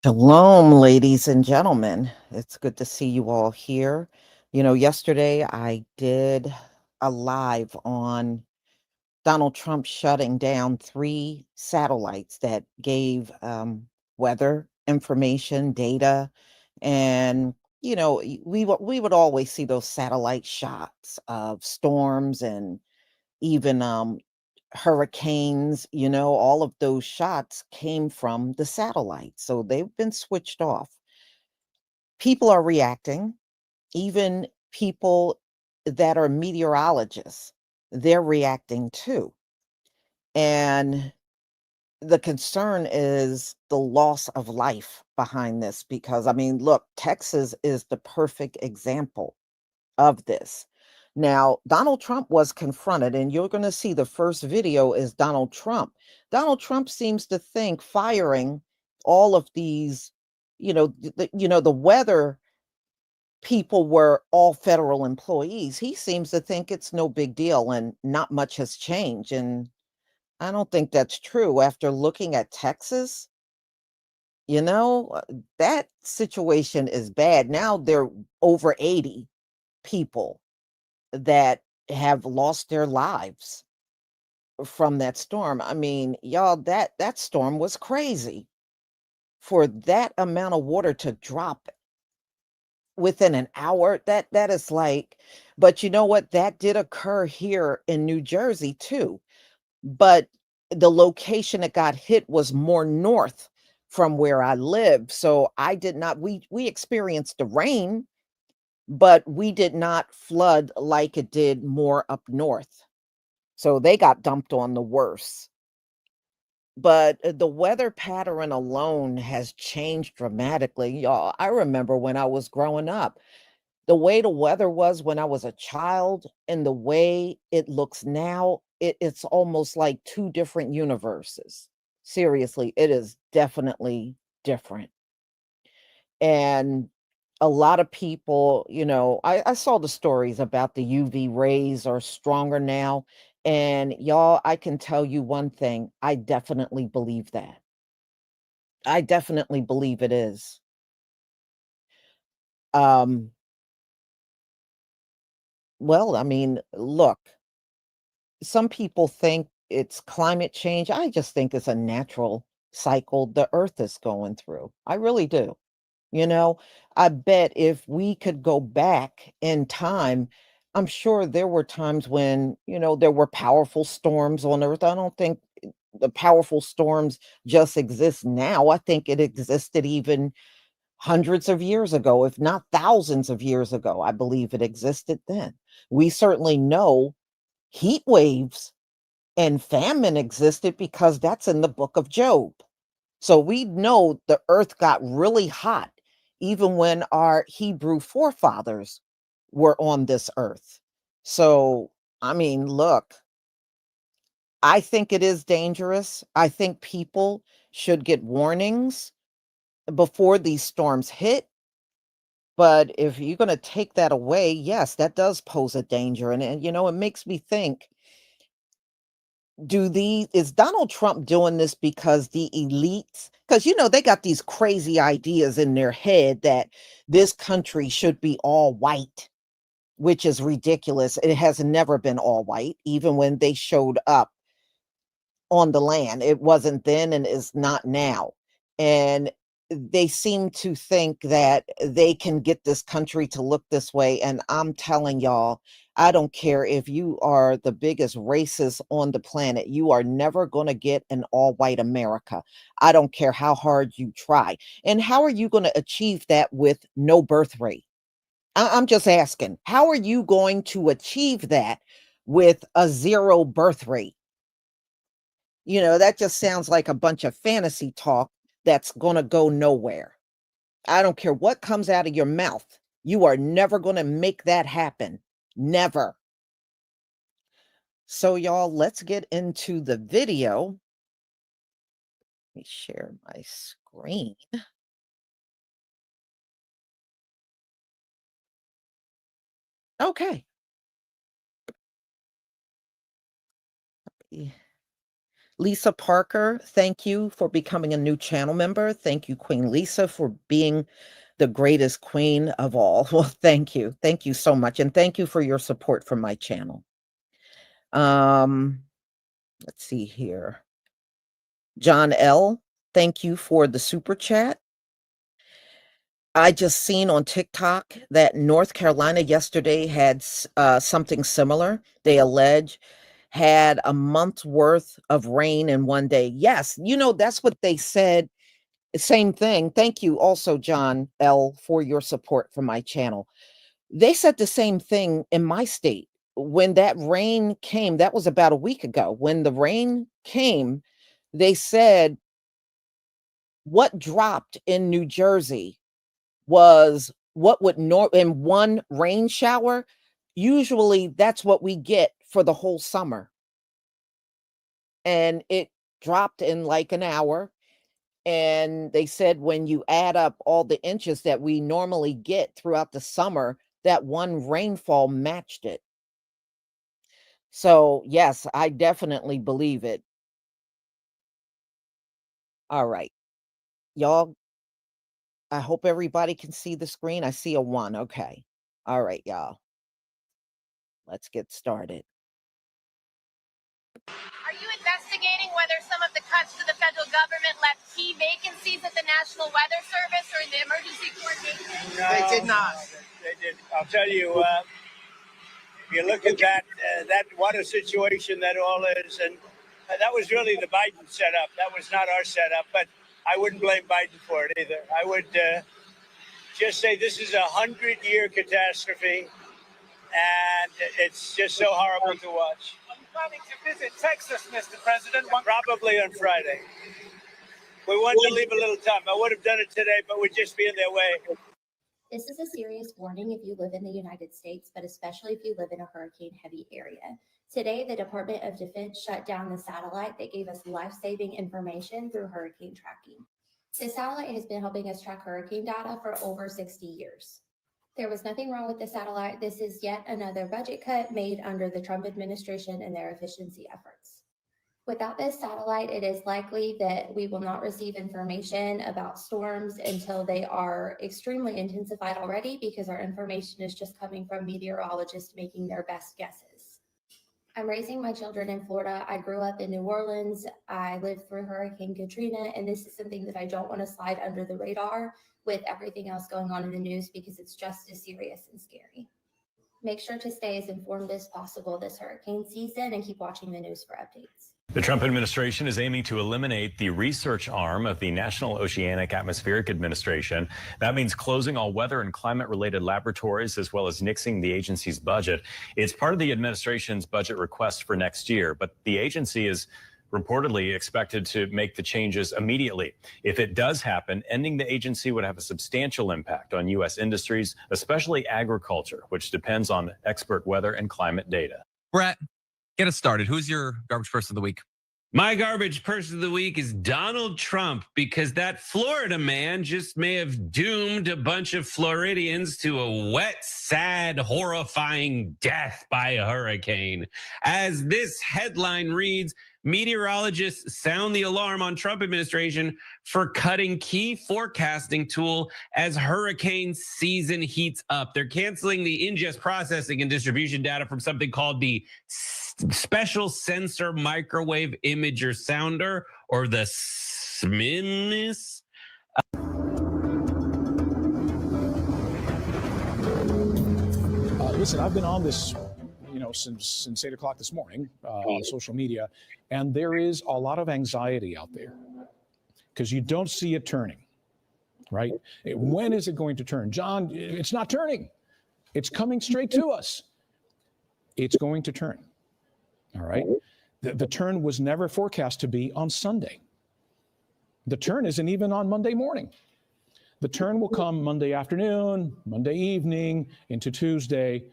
Shalom, ladies and gentlemen. It's good to see you all here. Yesterday I did a live on Donald Trump shutting down three satellites that gave weather information, data, and we would always see those satellite shots of storms and even hurricanes. All of those shots came from the satellite, so they've been switched off. People are reacting, even people that are meteorologists, they're reacting too. And the concern is the loss of life behind this because, I mean, look, Texas is the perfect example of this. Now, Donald Trump was confronted, and you're going to see the first video is Donald Trump. Donald Trump seems to think firing all of these, the weather people were all federal employees. He seems to think it's no big deal and not much has changed. And I don't think that's true. After looking at Texas, that situation is bad. Now there are over 80 people that have lost their lives from that storm. I mean, y'all, that storm was crazy. For that amount of water to drop within an hour, that is like, but you know what? That did occur here in New Jersey too, but the location it got hit was more north from where I live, so I did not we experienced the rain, but we did not flood like it did more up north, so they got dumped on the worst. But the weather pattern alone has changed dramatically, y'all. I remember when I was growing up, the way the weather was when I was a child and the way it looks now, it's almost like two different universes. Seriously, it is definitely different. And a lot of people, I saw the stories about the UV rays are stronger now. And y'all, I can tell you one thing, I definitely believe that. I definitely believe it is. Um, well, I mean, look, some people think it's climate change. I just think it's a natural cycle the earth is going through. I really do. You know, I bet if we could go back in time, I'm sure there were times when, there were powerful storms on earth. I don't think the powerful storms just exist now. I think it existed even hundreds of years ago, if not thousands of years ago. I believe it existed then. We certainly know heat waves and famine existed because that's in the book of Job. So we know the earth got really hot even when our Hebrew forefathers were on this earth. So, I mean, look, I think it is dangerous. I think people should get warnings before these storms hit. But if you're going to take that away, yes, that does pose a danger. And it makes me think, is Donald Trump doing this because the elites, because they got these crazy ideas in their head that this country should be all white, which is ridiculous. It has never been all white, even when they showed up on the land. It wasn't then and is not now. And they seem to think that they can get this country to look this way. And I'm telling y'all, I don't care if you are the biggest racist on the planet, you are never going to get an all white America. I don't care how hard you try. And how are you going to achieve that with no birth rate? I'm just asking, how are you going to achieve that with a zero birth rate? That just sounds like a bunch of fantasy talk that's gonna go nowhere. I don't care what comes out of your mouth. You are never gonna make that happen. Never. So, y'all, let's get into the video. Let me share my screen. Okay. Lisa Parker, thank you for becoming a new channel member. Thank you, Queen Lisa, for being the greatest queen of all. Well, thank you. Thank you so much. And thank you for your support for my channel. Let's see here. John L., thank you for the super chat. I just seen on TikTok that North Carolina yesterday had something similar. They allege had a month's worth of rain in one day. Yes, that's what they said. Same thing. Thank you also, John L., for your support for my channel. They said the same thing in my state. When that rain came, that was about a week ago. When the rain came, they said what dropped in New Jersey was what would in one rain shower. Usually that's what we get for the whole summer. And it dropped in like an hour. And they said when you add up all the inches that we normally get throughout the summer, that one rainfall matched it. So, yes, I definitely believe it. All right. Y'all, I hope everybody can see the screen. I see a 1. Okay. All right, y'all. Let's get started. Are you investigating whether some of the cuts to the federal government left key vacancies at the National Weather Service or the Emergency Coordination? No, they did not. They did. I'll tell you, if you look at that, what a situation that all is. And that was really the Biden setup. That was not our setup. But I wouldn't blame Biden for it either. I would just say this is a 100-year catastrophe. And it's just so horrible to watch. Are you planning to visit Texas, Mr. President? Probably on Friday. We wanted to leave a little time. I would have done it today, but we'd just be in their way. This is a serious warning if you live in the United States, but especially if you live in a hurricane-heavy area. Today, the Department of Defense shut down the satellite that gave us life-saving information through hurricane tracking. This satellite has been helping us track hurricane data for over 60 years. There was nothing wrong with the satellite. This is yet another budget cut made under the Trump administration and their efficiency efforts. Without this satellite, it is likely that we will not receive information about storms until they are extremely intensified already, because our information is just coming from meteorologists making their best guesses. I'm raising my children in Florida. I grew up in New Orleans. I lived through Hurricane Katrina, and this is something that I don't want to slide under the radar with everything else going on in the news, because it's just as serious and scary. Make sure to stay as informed as possible this hurricane season and keep watching the news for updates. The Trump administration is aiming to eliminate the research arm of the National Oceanic Atmospheric Administration. That means closing all weather and climate-related laboratories, as well as nixing the agency's budget. It's part of the administration's budget request for next year, but the agency is reportedly expected to make the changes immediately. If it does happen, ending the agency would have a substantial impact on U.S. industries, especially agriculture, which depends on expert weather and climate data. Brett, get us started. Who's your garbage person of the week? My garbage person of the week is Donald Trump, because that Florida man just may have doomed a bunch of Floridians to a wet, sad, horrifying death by a hurricane. As this headline reads, meteorologists sound the alarm on Trump administration for cutting key forecasting tool as hurricane season heats up. They're canceling the ingest, processing, and distribution data from something called the Special Sensor Microwave Imager Sounder, or the SMINS. Listen, I've been on this since 8 o'clock this morning on social media, and there is a lot of anxiety out there because you don't see it turning, right? When is it going to turn? John, it's not turning. It's coming straight to us. It's going to turn, all right? The turn was never forecast to be on Sunday. The turn isn't even on Monday morning. The turn will come Monday afternoon, Monday evening, into Tuesday.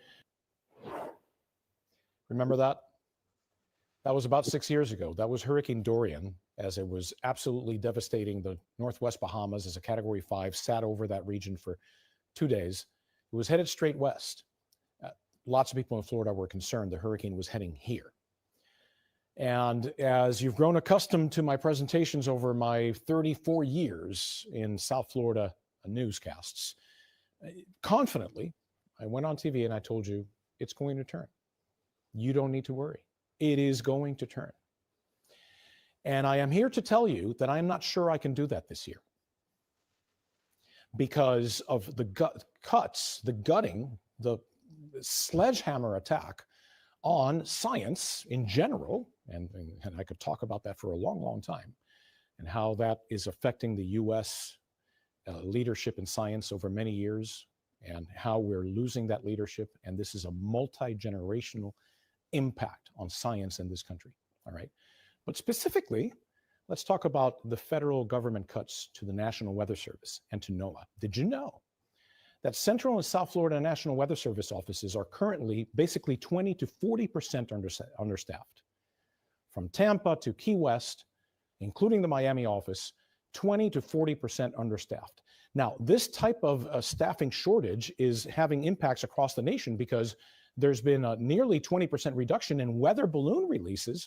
Remember that? That was about 6 years ago. That was Hurricane Dorian, as it was absolutely devastating the Northwest Bahamas as a Category 5, sat over that region for 2 days. It was headed straight west. Lots of people in Florida were concerned the hurricane was heading here. And as you've grown accustomed to my presentations over my 34 years in South Florida newscasts, confidently, I went on TV and I told you it's going to turn. You don't need to worry. It is going to turn. And I am here to tell you that I'm not sure I can do that this year because of the gutting, the sledgehammer attack on science in general, and I could talk about that for a long, long time, and how that is affecting the U.S. Leadership in science over many years, and how we're losing that leadership, and this is a multi-generational impact on science in this country, all right? But specifically, let's talk about the federal government cuts to the National Weather Service and to NOAA. Did you know that Central and South Florida National Weather Service offices are currently basically 20 to 40% understaffed? From Tampa to Key West, including the Miami office, 20 to 40% understaffed. Now, this type of staffing shortage is having impacts across the nation because there's been a nearly 20% reduction in weather balloon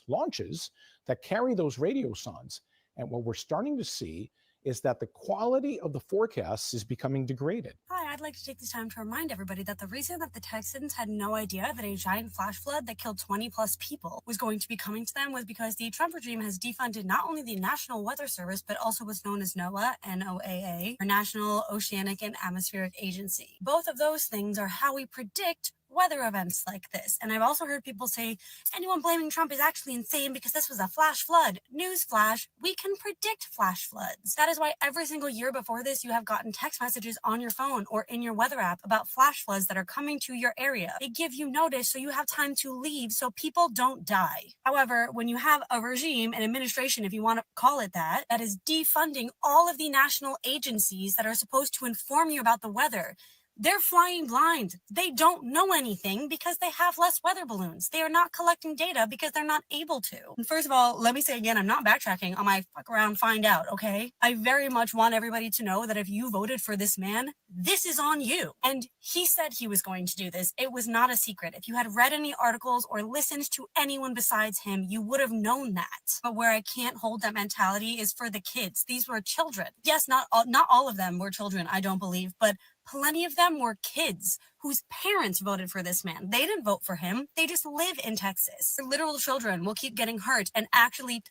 launches that carry those radio sondes. And what we're starting to see is that the quality of the forecasts is becoming degraded. Hi, I'd like to take this time to remind everybody that the reason that the Texans had no idea that a giant flash flood that killed 20 plus people was going to be coming to them was because the Trump regime has defunded not only the National Weather Service, but also what's known as NOAA, NOAA, or National Oceanic and Atmospheric Agency. Both of those things are how we predict weather events like this. And I've also heard people say anyone blaming Trump is actually insane because this was a flash flood. Newsflash, we can predict flash floods. That is why every single year before this, you have gotten text messages on your phone or in your weather app about flash floods that are coming to your area. They give you notice so you have time to leave so people don't die. However, when you have a regime, an administration, if you want to call it that, that is defunding all of the national agencies that are supposed to inform you about the weather, they're flying blind. They don't know anything because they have less weather balloons. They are not collecting data because they're not able to. And first of all, let me say again, I'm not backtracking on my fuck around, find out, okay? I very much want everybody to know that if you voted for this man, this is on you. And he said he was going to do this. It was not a secret. If you had read any articles or listened to anyone besides him, you would have known that. But where I can't hold that mentality is for the kids. These were children. Yes, not all of them were children, I don't believe, but plenty of them were kids whose parents voted for this man. They didn't vote for him. They just live in Texas. Their literal children will keep getting hurt and actually dying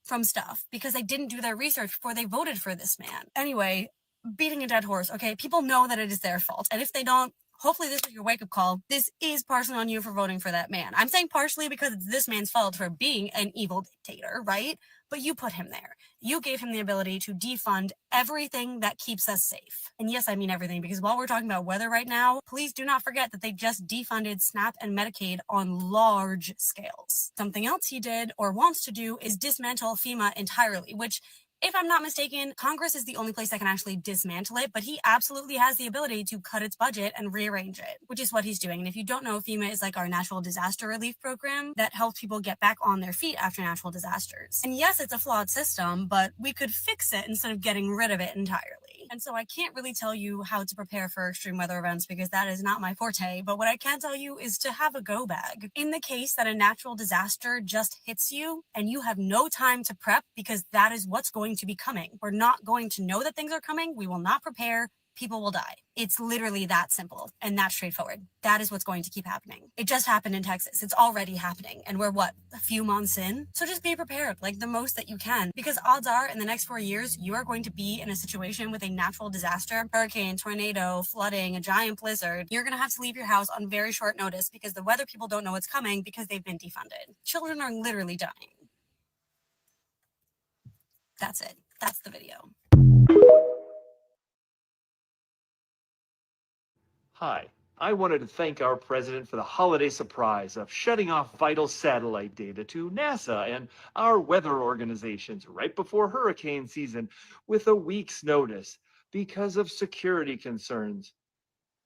from stuff because they didn't do their research before they voted for this man. Anyway, beating a dead horse, okay? People know that it is their fault. And if they don't, hopefully this is your wake-up call. This is partially on you for voting for that man. I'm saying partially because it's this man's fault for being an evil dictator, right? But you put him there. You gave him the ability to defund everything that keeps us safe. And yes, I mean everything, because while we're talking about weather right now, please do not forget that they just defunded SNAP and Medicaid on large scales. Something else he did or wants to do is dismantle FEMA entirely, which, if I'm not mistaken, Congress is the only place that can actually dismantle it, but he absolutely has the ability to cut its budget and rearrange it, which is what he's doing. And if you don't know, FEMA is like our natural disaster relief program that helps people get back on their feet after natural disasters. And yes, it's a flawed system, but we could fix it instead of getting rid of it entirely. And so I can't really tell you how to prepare for extreme weather events because that is not my forte. But what I can tell you is to have a go bag. In the case that a natural disaster just hits you and you have no time to prep because that is what's going to be coming. We're not going to know that things are coming. We will not prepare. People will die. It's literally that simple and that straightforward. That is what's going to keep happening. It just happened in Texas. It's already happening. And we're a few months in? So just be prepared, like the most that you can, because odds are in the next 4 years, you are going to be in a situation with a natural disaster, hurricane, tornado, flooding, a giant blizzard. You're going to have to leave your house on very short notice because the weather people don't know what's coming because they've been defunded. Children are literally dying. That's it. That's the video. Hi, I wanted to thank our president for the holiday surprise of shutting off vital satellite data to NASA and our weather organizations right before hurricane season with a week's notice because of security concerns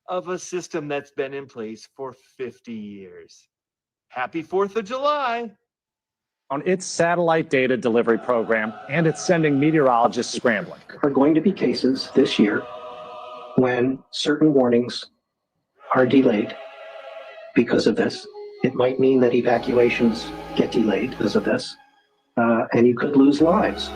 of a system that's been in place for 50 years. Happy 4th of July! On its satellite data delivery program, and it's sending meteorologists scrambling. Are going to be cases this year when certain warnings are delayed because of this. It might mean that evacuations get delayed because of this, and you could lose lives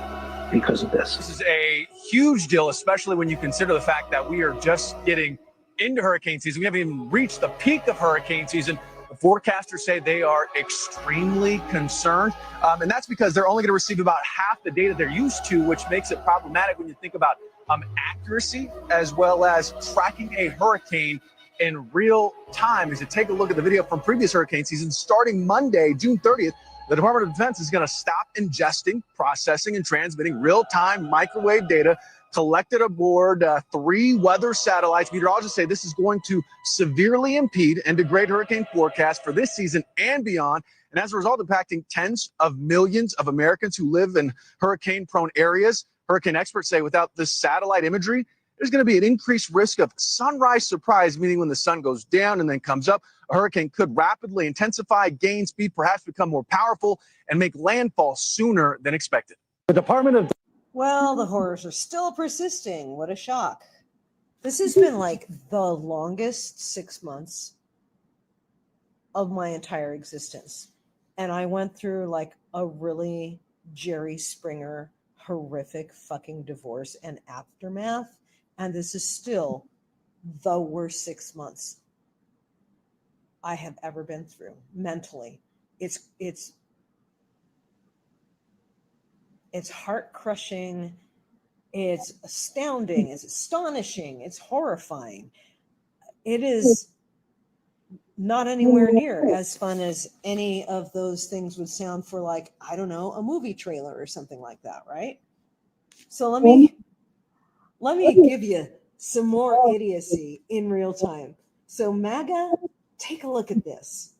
because of this. This is a huge deal, especially when you consider the fact that we are just getting into hurricane season. We haven't even reached the peak of hurricane season. The forecasters say they are extremely concerned, and that's because they're only going to receive about half the data they're used to, which makes it problematic when you think about accuracy as well as tracking a hurricane in real time. As you take a look at the video from previous hurricane seasons, starting Monday, June 30th, the Department of Defense is going to stop ingesting, processing, and transmitting real-time microwave data collected aboard 3 weather satellites. Meteorologists say this is going to severely impede and degrade hurricane forecasts for this season and beyond. And as a result, impacting tens of millions of Americans who live in hurricane-prone areas. Hurricane experts say without this satellite imagery, there's going to be an increased risk of sunrise surprise, meaning when the sun goes down and then comes up, a hurricane could rapidly intensify, gain speed, perhaps become more powerful, and make landfall sooner than expected. The Department of Well, the horrors are still persisting. What a shock. This has been like the longest 6 months of my entire existence. And I went through like a really Jerry Springer horrific fucking divorce and aftermath. And this is still the worst 6 months I have ever been through mentally. It's heart crushing. It's astounding. It's astonishing. It's horrifying. It is not anywhere near as fun as any of those things would sound for, like, I don't know, a movie trailer or something like that, right? So let me give you some more idiocy in real time. So MAGA, take a look at this.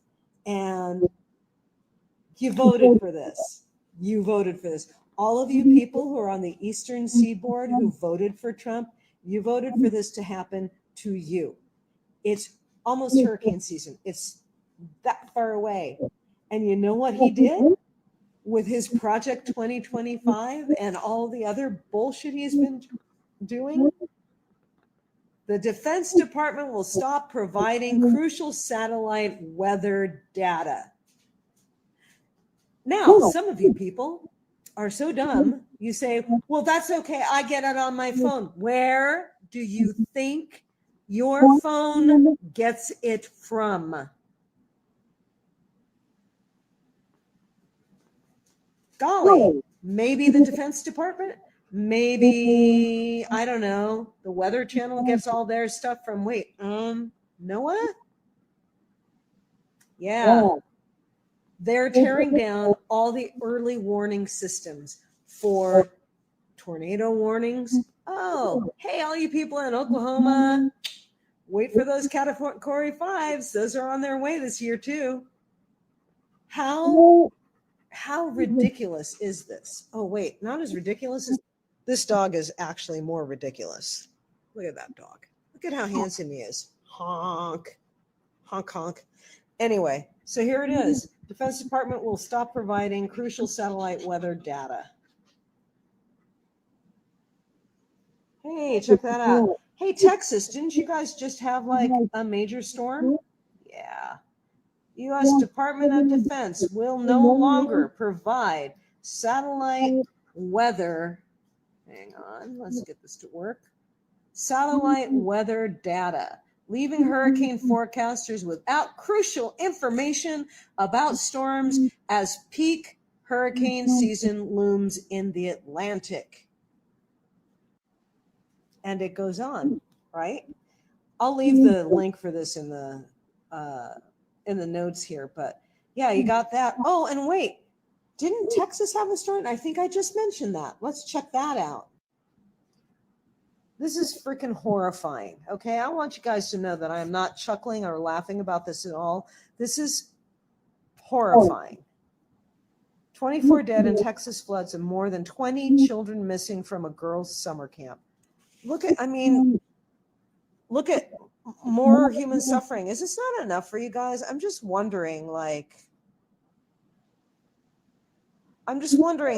And you voted for this. You voted for this. All of you people who are on the Eastern Seaboard who voted for Trump, you voted for this to happen to you. It's almost hurricane season. It's that far away. And you know what he did with his Project 2025 and all the other bullshit he's been doing? The Defense Department will stop providing crucial satellite weather data. Now, some of you people are so dumb, you say, well, that's okay. I get it on my phone. Where do you think your phone gets it from? Golly, maybe the Defense Department? Maybe, I don't know, the Weather Channel gets all their stuff from, NOAA? Yeah. They're tearing down all the early warning systems for tornado warnings. Oh, hey, all you people in Oklahoma, wait for those Category 5s. Those are on their way this year too. How ridiculous is this? Oh, wait, not as ridiculous as this dog is actually more ridiculous. Look at that dog. Look at how handsome he is. Honk, honk, honk. Anyway, so here it is. Defense Department will stop providing crucial satellite weather data. Hey, check that out. Hey, Texas, didn't you guys just have like a major storm? Yeah. U.S. Department of Defense will no longer provide satellite weather. Hang on, let's get this to work. Satellite weather data, leaving hurricane forecasters without crucial information about storms as peak hurricane season looms in the Atlantic. And it goes on, right? I'll leave the link for this in the notes here, but yeah, you got that. Oh, and wait, didn't Texas have a storm? I think I just mentioned that. Let's check that out. This is freaking horrifying. Okay, I want you guys to know that I am not chuckling or laughing about this at all. This is horrifying. 24 dead in Texas floods and more than 20 children missing from a girls' summer camp. Look at more human suffering. Is this not enough for you guys? I'm just wondering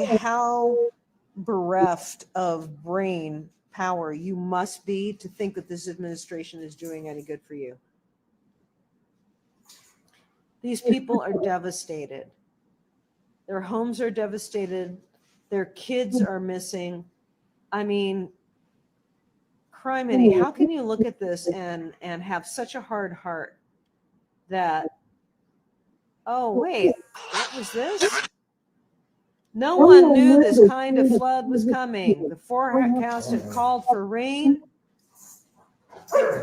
how bereft of brain power you must be to think that this administration is doing any good for you. These people are devastated. Their homes are devastated. Their kids are missing. I mean, criminy, how can you look at this and have such a hard heart that, oh, wait, what was this? No one knew this kind of flood was coming. The forecast had called for rain,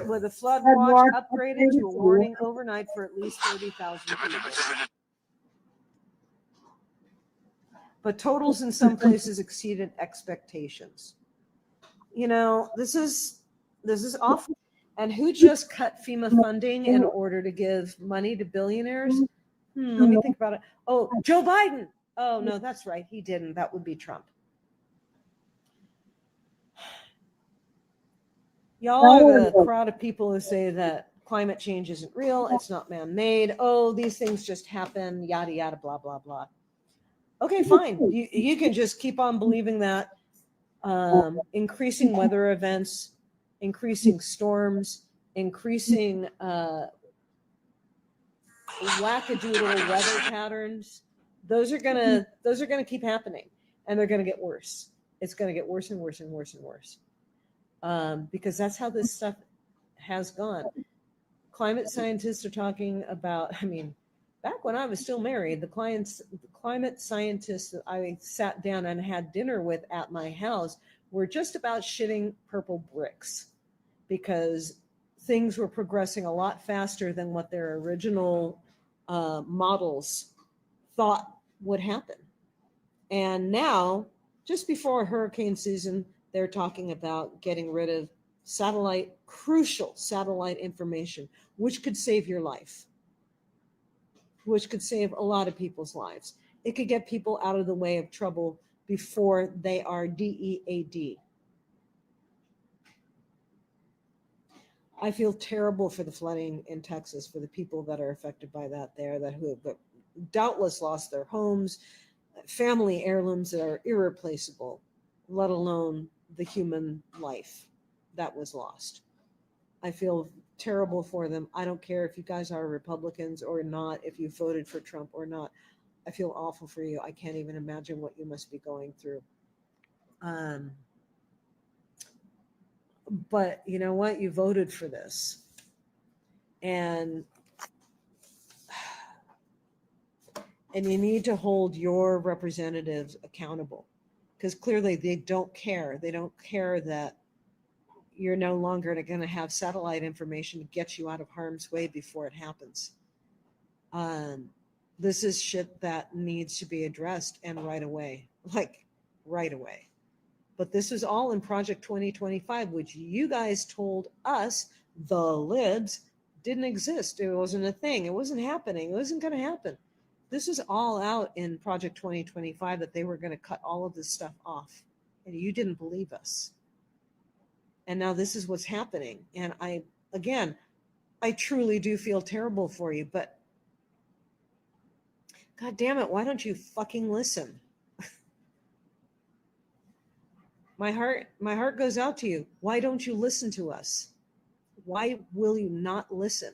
with a flood watch upgraded to a warning overnight for at least 30,000 people. But totals in some places exceeded expectations. You know, this is awful. And who just cut FEMA funding in order to give money to billionaires? Let me think about it. Oh, Joe Biden. Oh, no, that's right. He didn't. That would be Trump. Y'all are the crowd of people who say that climate change isn't real. It's not man-made. Oh, these things just happen, yada, yada, blah, blah, blah. Okay, fine. You can just keep on believing that. Increasing weather events, increasing storms, increasing wackadoodle weather patterns. Those are gonna keep happening, and they're gonna get worse. It's gonna get worse and worse and worse and worse, because that's how this stuff has gone. Climate scientists are talking about. I mean, back when I was still married, the climate scientists that I sat down and had dinner with at my house were just about shitting purple bricks, because things were progressing a lot faster than what their original models thought would happen. And now, just before hurricane season, they're talking about getting rid of crucial satellite information, which could save your life, which could save a lot of people's lives. It could get people out of the way of trouble before they are DEAD. I feel terrible for the flooding in Texas, for the people that are affected by that there, who have doubtless lost their homes, family heirlooms that are irreplaceable, let alone the human life that was lost. I feel terrible for them. I don't care if you guys are Republicans or not, if you voted for Trump or not. I feel awful for you. I can't even imagine what you must be going through. But you know what? You voted for this. And you need to hold your representatives accountable, because clearly they don't care. They don't care that you're no longer going to have satellite information to get you out of harm's way before it happens. This is shit that needs to be addressed, and right away, like right away. But this is all in Project 2025, which you guys told us, the libs, didn't exist. It wasn't a thing. It wasn't happening. It wasn't going to happen. This is all out in Project 2025, that they were going to cut all of this stuff off. And you didn't believe us. And now this is what's happening. And I truly do feel terrible for you, but God damn it, why don't you fucking listen? My heart goes out to you. Why don't you listen to us? Why will you not listen?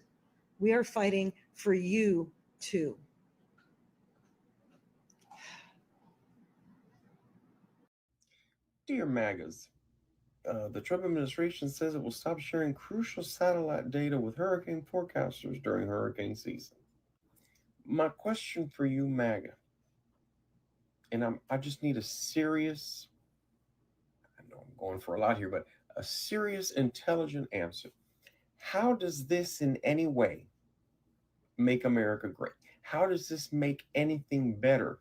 We are fighting for you too. Dear MAGAs, the Trump administration says it will stop sharing crucial satellite data with hurricane forecasters during hurricane season. My question for you, MAGA, and I just need a serious, I know I'm going for a lot here, but a serious, intelligent answer. How does this in any way make America great? How does this make anything better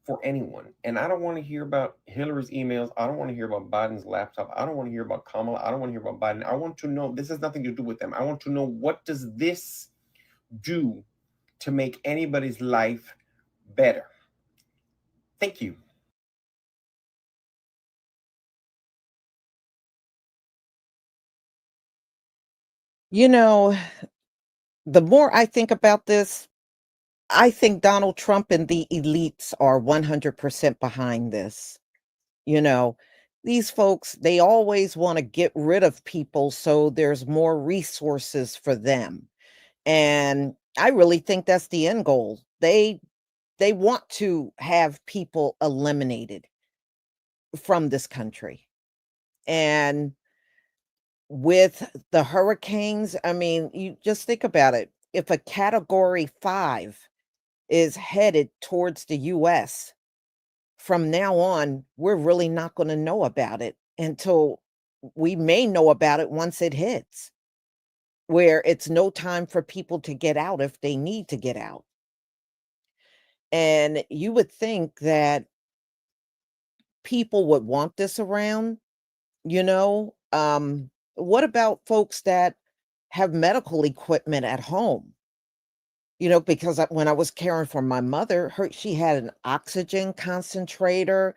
for anyone? And I don't want to hear about Hillary's emails. I don't want to hear about Biden's laptop. I don't want to hear about Kamala. I don't want to hear about Biden. I want to know, this has nothing to do with them. I want to know, what does this do to make anybody's life better? Thank you. You know, the more I think about this, I think Donald Trump and the elites are 100% behind this. You know, these folks, they always want to get rid of people so there's more resources for them. And I really think that's the end goal. They want to have people eliminated from this country. And with the hurricanes, I mean, you just think about it. If a category 5 is headed towards the US, from now on, we're really not going to know about it until we may know about it once it hits, where it's no time for people to get out if they need to get out. And you would think that people would want this around, you know? What about folks that have medical equipment at home? Because when I was caring for my mother, she had an oxygen concentrator.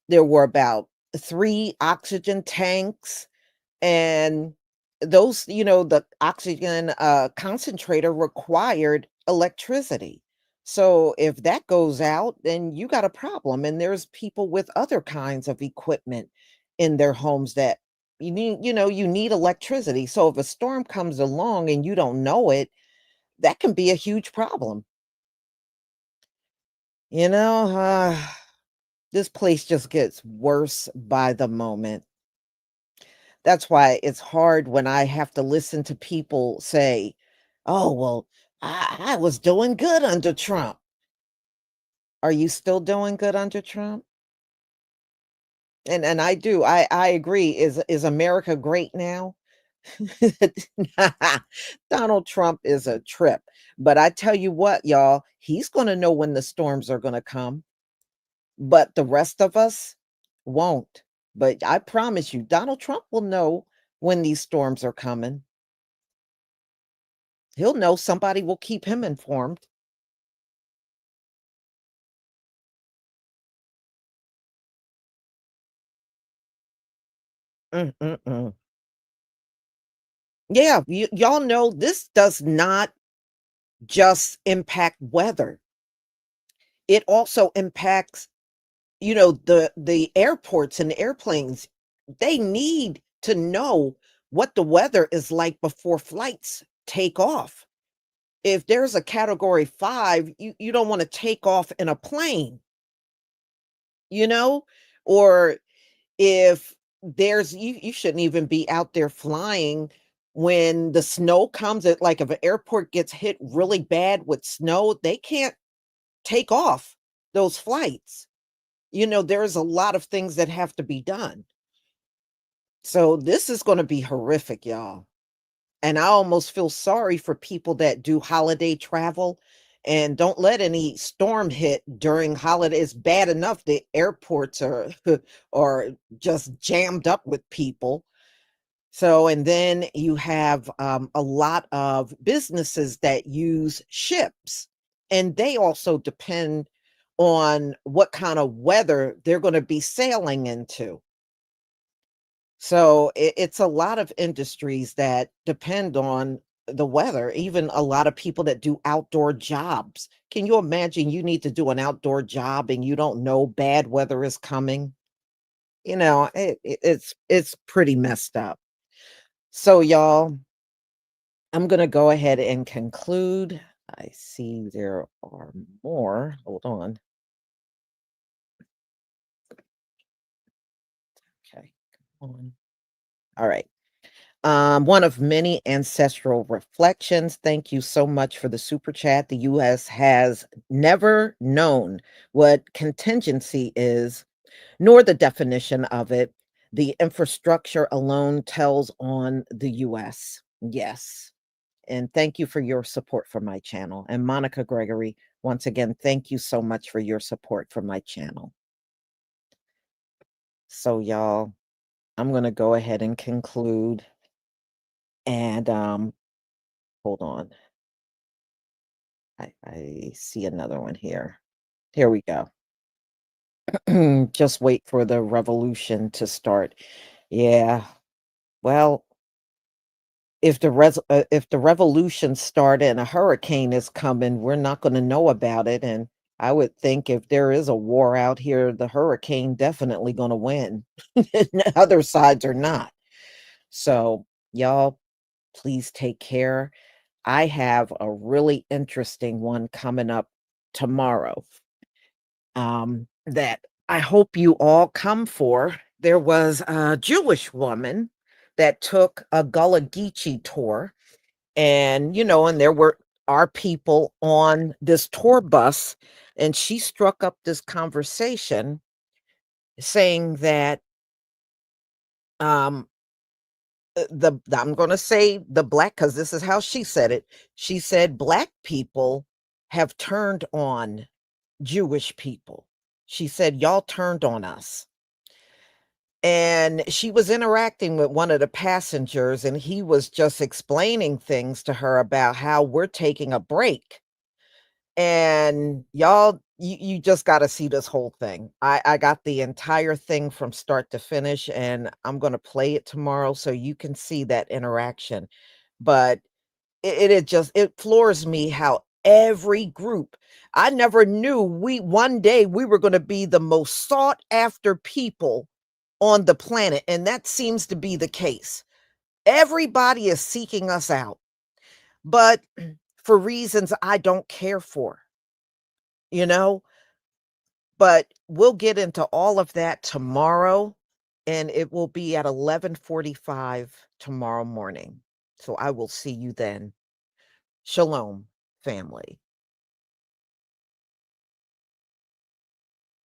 There were about 3 oxygen tanks, and those, the oxygen concentrator required electricity. So if that goes out, then you got a problem. And there's people with other kinds of equipment in their homes that you need electricity. So if a storm comes along and you don't know it, that can be a huge problem. You know, this place just gets worse by the moment. That's why it's hard when I have to listen to people say, "Oh, well, I was doing good under Trump." Are you still doing good under Trump? And I do. I agree. Is America great now? Donald Trump is a trip. But I tell you what, y'all, he's going to know when the storms are going to come, but the rest of us won't. But I promise you, Donald Trump will know when these storms are coming. He'll know, somebody will keep him informed. Mm. Yeah, y'all know this does not just impact weather. It also impacts, the airports and the airplanes. They need to know what the weather is like before flights take off. If there's a category 5, you don't want to take off in a plane, you know? Or if there's you shouldn't even be out there flying when the snow comes. At like, if an airport gets hit really bad with snow, they can't take off those flights. There's a lot of things that have to be done. So this is going to be horrific, y'all. And I almost feel sorry for people that do holiday travel and don't let any storm hit during holidays. Bad enough the airports are are just jammed up with people. So, and then you have a lot of businesses that use ships, and they also depend on what kind of weather they're going to be sailing into. So it's a lot of industries that depend on the weather, even a lot of people that do outdoor jobs. Can you imagine you need to do an outdoor job and you don't know bad weather is coming? It's pretty messed up. So y'all, I'm going to go ahead and conclude. I see there are more. Hold on. Okay. Come on. All right. One of many ancestral reflections. Thank you so much for the super chat. The U.S. has never known what contingency is, nor the definition of it. The infrastructure alone tells on the U.S. Yes. And thank you for your support for my channel. And Monica Gregory, once again, thank you so much for your support for my channel. So, y'all, I'm going to go ahead and conclude. And hold on. I see another one here. Here we go. Just wait for the revolution to start. Yeah. Well, if the revolution started and a hurricane is coming, we're not going to know about it. And I would think if there is a war out here, the hurricane definitely going to win. Other sides are not. So, y'all, please take care. I have a really interesting one coming up tomorrow that I hope you all come for. There was a Jewish woman that took a Gullah Geechee tour, and and there were our people on this tour bus, and she struck up this conversation saying that um I'm going to say the black, because this is how she said it. She said black people have turned on Jewish people. She said y'all turned on us. And she was interacting with one of the passengers, and he was just explaining things to her about how we're taking a break. And y'all, you just got to see this whole thing. I got the entire thing from start to finish, and I'm going to play it tomorrow so you can see that interaction. But it floors me how every group, I never knew one day we were going to be the most sought after people on the planet, and that seems to be the case. Everybody is seeking us out, but for reasons I don't care for, you know? But we'll get into all of that tomorrow, and it will be at 11:45 tomorrow morning. So I will see you then. Shalom, family.